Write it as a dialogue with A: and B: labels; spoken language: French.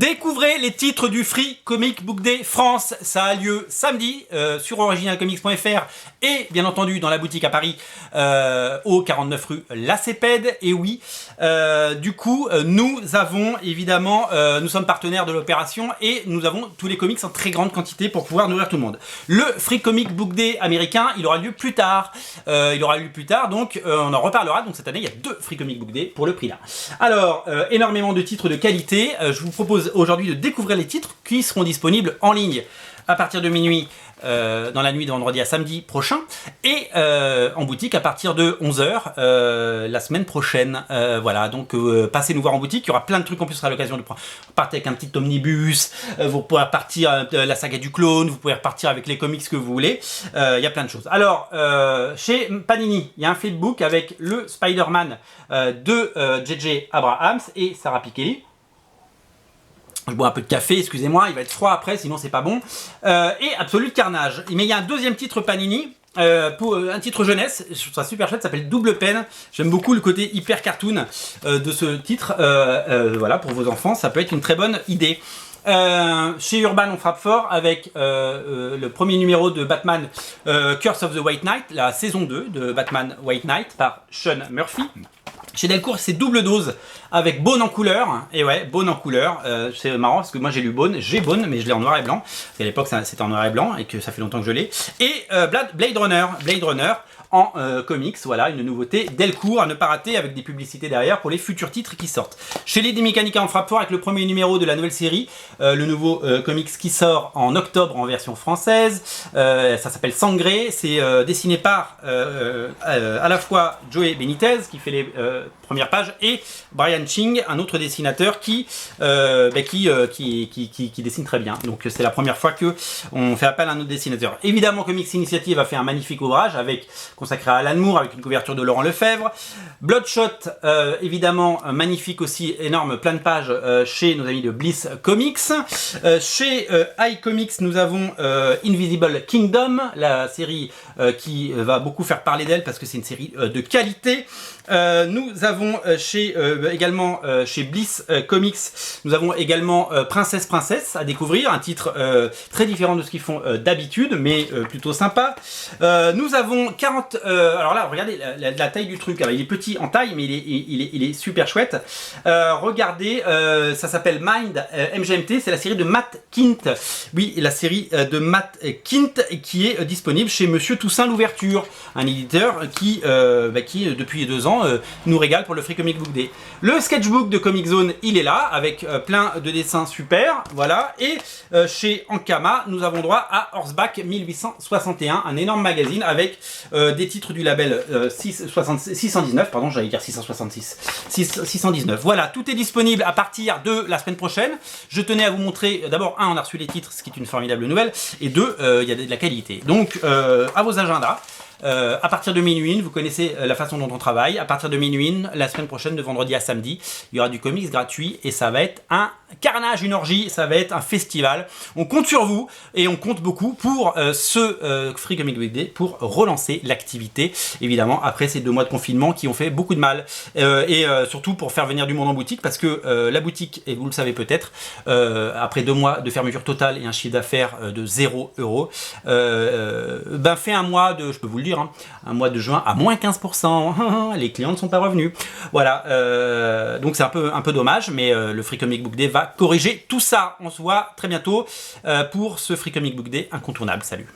A: Découvrez les titres du Free Comic Book Day France. Ça a lieu samedi sur originalcomics.fr et bien entendu dans la boutique à Paris au 49 rue La Cépède. Et oui, du coup, nous avons évidemment, nous sommes partenaires de l'opération et nous avons tous les comics en très grande quantité pour pouvoir nourrir tout le monde. Le Free Comic Book Day américain, il aura lieu plus tard. Donc on en reparlera. Donc cette année, il y a 2 Free Comic Book Day pour le prix là. Alors, énormément de titres de qualité. Je vous propose aujourd'hui de découvrir les titres qui seront disponibles en ligne à partir de minuit dans la nuit de vendredi à samedi prochain et en boutique à partir de 11 h la semaine prochaine. Voilà, donc passez nous voir en boutique, il y aura plein de trucs. En plus, ce sera l'occasion de partir avec un petit omnibus, vous pourrez repartir la saga du clone, vous pouvez repartir avec les comics que vous voulez. Il y a plein de choses. Alors, chez Panini, il y a un flipbook avec le Spider-Man de J.J. Abrams et Sarah Pichelli. Je bois un peu de café, excusez-moi, il va être froid après, sinon c'est pas bon. Et Absolute Carnage. Mais il y a un deuxième titre Panini, pour un titre jeunesse, je trouve ça super chouette, ça s'appelle Double Peine. J'aime beaucoup le côté hyper cartoon de ce titre. Voilà, pour vos enfants, ça peut être une très bonne idée. Chez Urban, on frappe fort avec le premier numéro de Batman Curse of the White Knight, la saison 2 de Batman White Knight par Sean Murphy. Chez Delcourt, c'est double dose avec Bone en couleur. Et ouais, Bone en couleur. C'est marrant parce que moi j'ai lu Bone, j'ai Bone, mais je l'ai en noir et blanc. Parce qu'à l'époque c'était en noir et blanc et que ça fait longtemps que je l'ai. Et Blade Runner en comics, voilà, une nouveauté Delcourt à ne pas rater avec des publicités derrière pour les futurs titres qui sortent. Chez Lady Mechanica, on frappe fort avec le premier numéro de la nouvelle série, le nouveau comics qui sort en octobre en version française. Ça s'appelle Sangré, c'est dessiné par à la fois Joey Benitez qui fait les premières pages et Brian Ching, un autre dessinateur qui dessine très bien. Donc c'est la première fois que on fait appel à un autre dessinateur. Évidemment, Comics Initiative a fait un magnifique ouvrage consacré à Alan Moore avec une couverture de Laurent Lefebvre. Bloodshot, évidemment, magnifique aussi, énorme, plein de pages chez nos amis de Bliss Comics. Chez iComics, nous avons Invisible Kingdom, la série qui va beaucoup faire parler d'elle parce que c'est une série de qualité. Nous avons également chez Bliss Comics, nous avons également Princesse à découvrir, un titre très différent de ce qu'ils font d'habitude, mais plutôt sympa. Nous avons 40... alors là, regardez la taille du truc. Alors, il est petit en taille, mais il est super chouette. Regardez, ça s'appelle Mind MGMT, c'est la série de Matt Kindt. Oui, la série de Matt Kindt qui est disponible chez Monsieur Toussaint Louverture, un éditeur qui depuis 2 ans nous régale pour le Free Comic Book Day. Le sketchbook de Comic Zone, il est là avec plein de dessins super, voilà. Et chez Ankama, nous avons droit à Horseback 1861, un énorme magazine avec des titres du label 619, pardon, j'allais dire 666, 619. Voilà, tout est disponible à partir de la semaine prochaine. Je tenais à vous montrer, d'abord, on a reçu les titres, ce qui est une formidable nouvelle, et 2, il y a de la qualité. Donc, à vos agendas. À partir de minuit, vous connaissez la façon dont on travaille. À partir de minuit, la semaine prochaine, de vendredi à samedi, il y aura du comics gratuit et ça va être un carnage, une orgie, ça va être un festival. On compte sur vous et on compte beaucoup pour ce Free Comic Book Day pour relancer l'activité. Évidemment, après ces 2 mois de confinement qui ont fait beaucoup de mal et surtout pour faire venir du monde en boutique parce que la boutique, et vous le savez peut-être, après 2 mois de fermeture totale et un chiffre d'affaires de 0 €, fait un mois de, je peux vous le dire, un mois de juin à moins 15%, les clients ne sont pas revenus. Voilà, donc c'est un peu dommage, mais le Free Comic Book Day va corriger tout ça. On se voit très bientôt pour ce Free Comic Book Day incontournable. Salut!